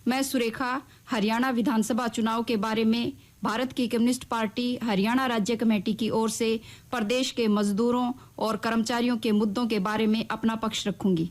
मैं सुरेखा हरियाणा विधानसभा चुनाव के बारे में भारत की कम्युनिस्ट पार्टी हरियाणा राज्य कमेटी की ओर से प्रदेश के मजदूरों और कर्मचारियों के मुद्दों के बारे में अपना पक्ष रखूंगी।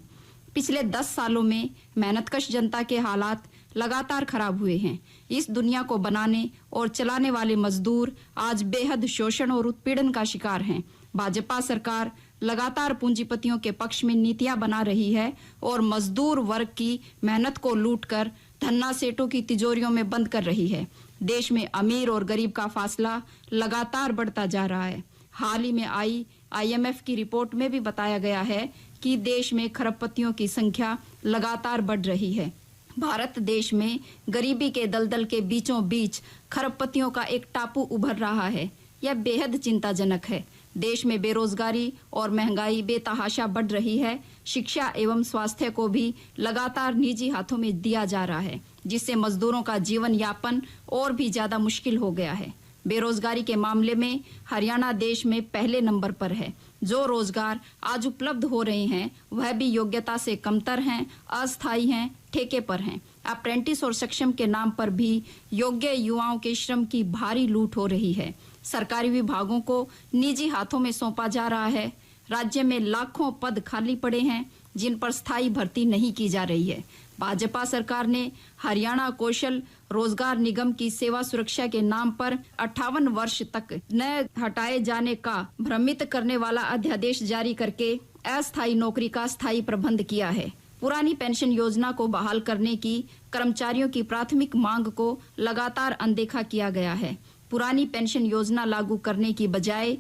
पिछले 10 सालों में मेहनतकश जनता के हालात लगातार खराब हुए हैं। इस दुनिया को बनाने और चलाने वाले मजदूर आज बेहद शोषण और उत्पीड़न का शिकार हैं। भाजपा सरकार लगातार पूंजीपतियों के पक्ष में नीतियां बना रही है और मजदूर वर्ग की मेहनत को लूटकर धन्ना सेठों की तिजोरियों में बंद कर रही है। देश में अमीर और गरीब का फासला लगातार बढ़ता जा रहा है। हाल ही में आई IMF की रिपोर्ट में भी बताया गया है कि देश में खरबपतियों की संख्या लगातार बढ़ रही है। भारत देश में गरीबी के दलदल के बीचों बीच खरबपतियों का एक टापू उभर रहा है। यह बेहद चिंताजनक है। देश में बेरोजगारी और महंगाई बेतहाशा बढ़ रही है। शिक्षा एवं स्वास्थ्य को भी लगातार निजी हाथों में दिया जा रहा है, जिससे मजदूरों का जीवन यापन और भी ज्यादा मुश्किल हो गया है। बेरोजगारी के मामले में हरियाणा देश में पहले नंबर पर है। जो रोजगार आज उपलब्ध हो रहे हैं वह भी योग्यता से कमतर हैं, अस्थायी हैं, ठेके पर हैं। अप्रेंटिस और सक्षम के नाम पर भी योग्य युवाओं के श्रम की भारी लूट हो रही है। सरकारी विभागों को निजी हाथों में सौंपा जा रहा है। राज्य में लाखों पद खाली पड़े हैं जिन पर स्थायी भर्ती नहीं की जा रही है। भाजपा सरकार ने हरियाणा कौशल रोजगार निगम की सेवा सुरक्षा के नाम पर 58 वर्ष तक न हटाए जाने का भ्रमित करने वाला अध्यादेश जारी करके अस्थायी नौकरी का स्थायी प्रबंध किया है। पुरानी पेंशन योजना को बहाल करने की कर्मचारियों की प्राथमिक मांग को लगातार अनदेखा किया गया है। पुरानी पेंशन योजना लागू करने की बजाय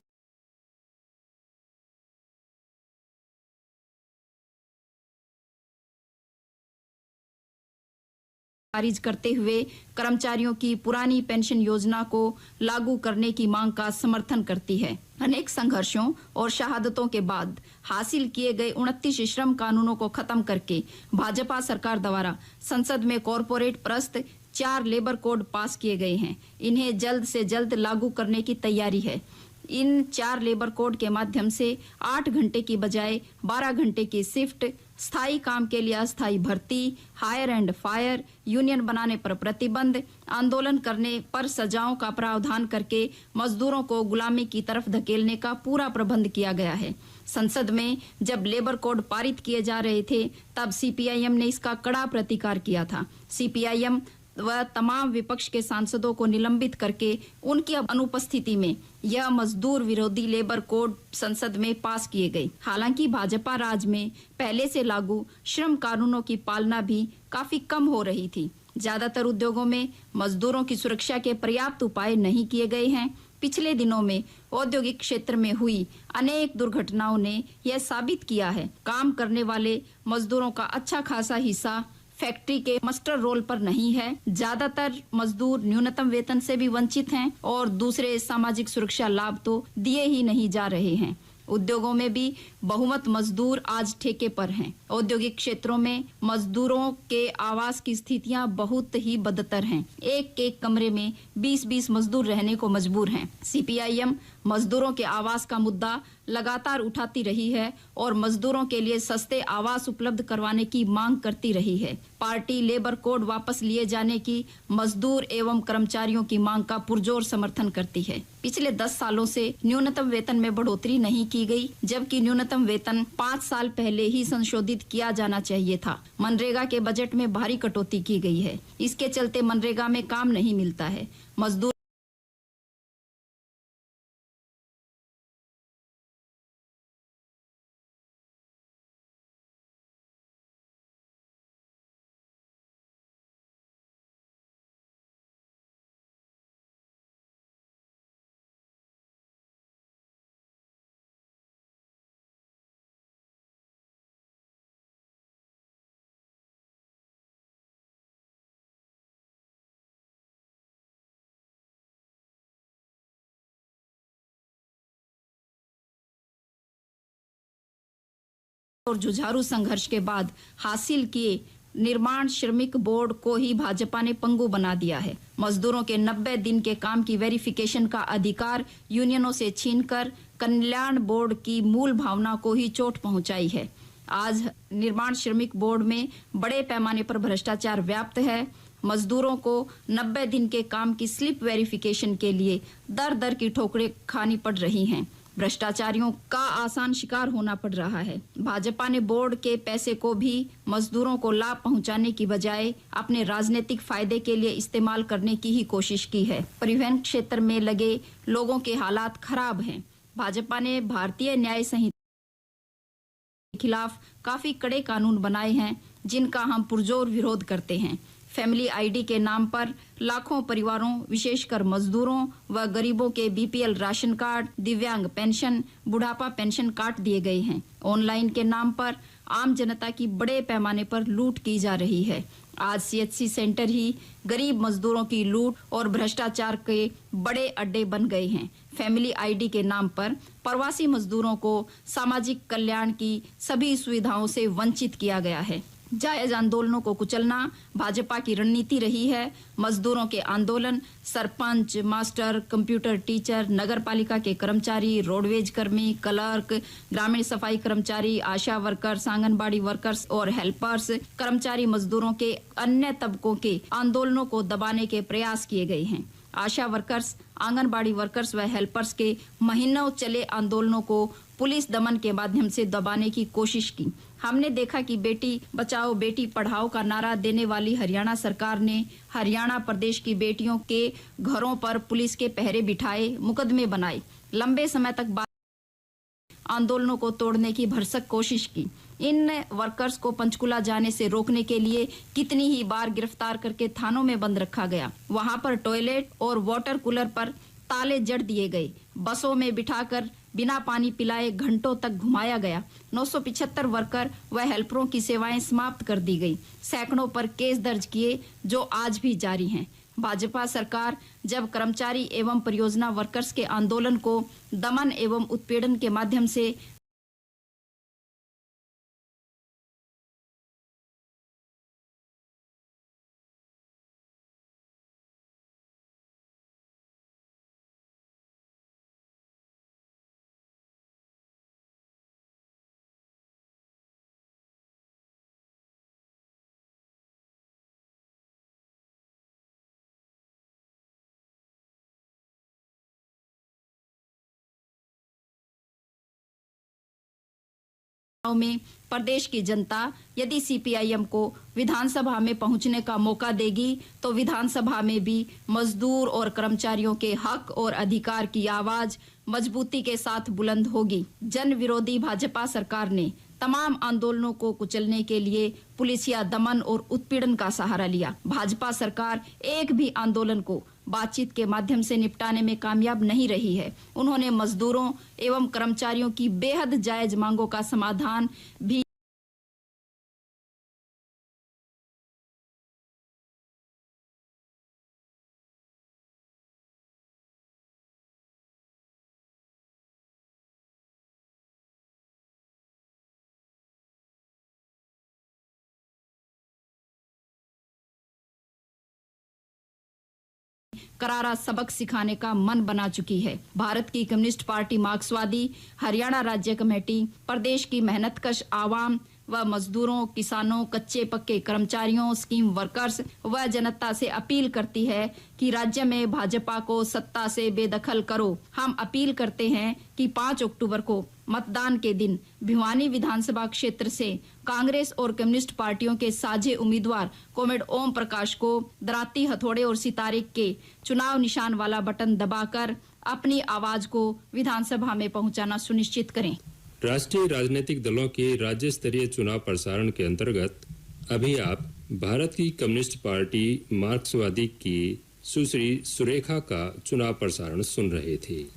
खारिज करते हुए कर्मचारियों की पुरानी पेंशन योजना को लागू करने की मांग का समर्थन करती है। अनेक संघर्षों और शहादतों के बाद हासिल किए गए 29 श्रम कानूनों को खत्म करके भाजपा सरकार द्वारा संसद में कॉरपोरेट प्रस्त 4 लेबर कोड पास किए गए हैं। इन्हें जल्द से जल्द लागू करने की तैयारी है। इन 4 लेबर कोड के माध्यम से 8 घंटे की बजाय 12 घंटे की शिफ्ट, स्थायी काम के लिए अस्थायी भर्ती, हायर एंड फायर, यूनियन बनाने पर प्रतिबंध, आंदोलन करने पर सजाओं का प्रावधान करके मजदूरों को गुलामी की तरफ धकेलने का पूरा प्रबंध किया गया है। संसद में जब लेबर कोड पारित किए जा रहे थे तब CPIM ने इसका कड़ा प्रतिकार किया था। CPIM व तमाम विपक्ष के सांसदों को निलंबित करके उनकी अनुपस्थिति में यह मजदूर विरोधी लेबर कोड संसद में पास किए गए। हालांकि भाजपा राज में पहले से लागू श्रम कानूनों की पालना भी काफी कम हो रही थी। ज्यादातर उद्योगों में मजदूरों की सुरक्षा के पर्याप्त उपाय नहीं किए गए हैं। पिछले दिनों में औद्योगिक क्षेत्र में हुई अनेक दुर्घटनाओं ने यह साबित किया है। काम करने वाले मजदूरों का अच्छा खासा हिस्सा फैक्ट्री के मास्टर रोल पर नहीं है। ज्यादातर मजदूर न्यूनतम वेतन से भी वंचित हैं और दूसरे सामाजिक सुरक्षा लाभ तो दिए ही नहीं जा रहे हैं। उद्योगों में भी बहुमत मजदूर आज ठेके पर हैं। औद्योगिक क्षेत्रों में मजदूरों के आवास की स्थितियां बहुत ही बदतर हैं। एक कमरे में 20-20 मजदूर रहने को मजबूर हैं। CPIM मजदूरों के आवास का मुद्दा लगातार उठाती रही है और मजदूरों के लिए सस्ते आवास उपलब्ध करवाने की मांग करती रही है। पार्टी लेबर कोड वापस लिए जाने की मजदूर एवं कर्मचारियों की मांग का पुरजोर समर्थन करती है। पिछले 10 सालों से न्यूनतम वेतन में बढ़ोतरी नहीं की गई, जबकि न्यूनतम वेतन 5 साल पहले ही संशोधित किया जाना चाहिए था। मनरेगा के बजट में भारी कटौती की गई है। इसके चलते मनरेगा में काम नहीं मिलता है। मजदूर और जुझारू संघर्ष के बाद हासिल किए निर्माण श्रमिक बोर्ड को ही भाजपा ने पंगु बना दिया है। मजदूरों के 90 दिन के काम की वेरिफिकेशन का अधिकार यूनियनों से छीनकर कल्याण बोर्ड की मूल भावना को ही चोट पहुंचाई है। आज निर्माण श्रमिक बोर्ड में बड़े पैमाने पर भ्रष्टाचार व्याप्त है। मजदूरों को 90 दिन के काम की स्लिप वेरिफिकेशन के लिए दर दर की ठोकरें खानी पड़ रही हैं। भ्रष्टाचारियों का आसान शिकार होना पड़ रहा है। भाजपा ने बोर्ड के पैसे को भी मजदूरों को लाभ पहुंचाने की बजाय अपने राजनीतिक फायदे के लिए इस्तेमाल करने की ही कोशिश की है। परिवहन क्षेत्र में लगे लोगों के हालात खराब हैं। भाजपा ने भारतीय न्याय संहिता के खिलाफ काफी कड़े कानून बनाए हैं, जिनका हम पुरजोर विरोध करते हैं। फैमिली आईडी के नाम पर लाखों परिवारों, विशेषकर मजदूरों व गरीबों के बीपीएल राशन कार्ड, दिव्यांग पेंशन, बुढ़ापा पेंशन काट दिए गए हैं। ऑनलाइन के नाम पर आम जनता की बड़े पैमाने पर लूट की जा रही है। आज सीएचसी सेंटर ही गरीब मजदूरों की लूट और भ्रष्टाचार के बड़े अड्डे बन गए हैं। फैमिली आईडी के नाम पर प्रवासी मजदूरों को सामाजिक कल्याण की सभी सुविधाओं से वंचित किया गया है। जायज आंदोलनों को कुचलना भाजपा की रणनीति रही है। मजदूरों के आंदोलन सरपंच, मास्टर, कंप्यूटर टीचर, नगर पालिका के कर्मचारी, रोडवेज कर्मी, क्लर्क, ग्रामीण सफाई कर्मचारी, आशा वर्कर्स, आंगनबाड़ी वर्कर्स और हेल्पर्स, कर्मचारी मजदूरों के अन्य तबकों के आंदोलनों को दबाने के प्रयास किए गए हैं। आशा वर्कर्स, आंगनबाड़ी वर्कर्स व हेल्पर्स के महीनों चले आंदोलनों को पुलिस दमन के माध्यम से दबाने की कोशिश की। हमने देखा कि बेटी बचाओ बेटी पढ़ाओ का नारा देने वाली हरियाणा सरकार ने हरियाणा प्रदेश की बेटियों के घरों पर पुलिस के पहरे बिठाए, मुकदमे बनाए, लंबे समय तक आंदोलनों को तोड़ने की भरसक कोशिश की। इन वर्कर्स को पंचकुला जाने से रोकने के लिए कितनी ही बार गिरफ्तार करके थानों में बंद रखा गया। वहां पर टॉयलेट और वाटर कूलर पर ताले जड़ दिए गए। बसों में बिठाकर बिना पानी पिलाए घंटों तक घुमाया गया। 975 वर्कर व हेल्परों की सेवाएं समाप्त कर दी गई। सैकड़ों पर केस दर्ज किए, जो आज भी जारी हैं। भाजपा सरकार जब कर्मचारी एवं परियोजना वर्कर्स के आंदोलन को दमन एवं उत्पीड़न के माध्यम से में प्रदेश की जनता यदि सीपीआईएम को विधानसभा में पहुंचने का मौका देगी तो विधानसभा में भी मजदूर और कर्मचारियों के हक और अधिकार की आवाज मजबूती के साथ बुलंद होगी। जन विरोधी भाजपा सरकार ने तमाम आंदोलनों को कुचलने के लिए पुलिसिया दमन और उत्पीड़न का सहारा लिया। भाजपा सरकार एक भी आंदोलन को बातचीत के माध्यम से निपटाने में कामयाब नहीं रही है। उन्होंने मजदूरों एवं कर्मचारियों की बेहद जायज मांगों का समाधान भी करारा सबक सिखाने का मन बना चुकी है। भारत की कम्युनिस्ट पार्टी मार्क्सवादी हरियाणा राज्य कमेटी प्रदेश की मेहनतकश आवाम व मजदूरों, किसानों, कच्चे पक्के कर्मचारियों, स्कीम वर्कर्स व जनता से अपील करती है कि राज्य में भाजपा को सत्ता से बेदखल करो। हम अपील करते हैं कि 5 अक्टूबर को मतदान के दिन भिवानी विधानसभा क्षेत्र से कांग्रेस और कम्युनिस्ट पार्टियों के साझे उम्मीदवार कॉमरेड ओम प्रकाश को दराती, हथौड़े और सितारे के चुनाव निशान वाला बटन दबाकर अपनी आवाज को विधानसभा में पहुंचाना सुनिश्चित करें। राष्ट्रीय राजनीतिक दलों के राज्य स्तरीय चुनाव प्रसारण के अंतर्गत अभी आप भारत की कम्युनिस्ट पार्टी मार्क्सवादी की सुश्री सुरेखा का चुनाव प्रसारण सुन रहे थे।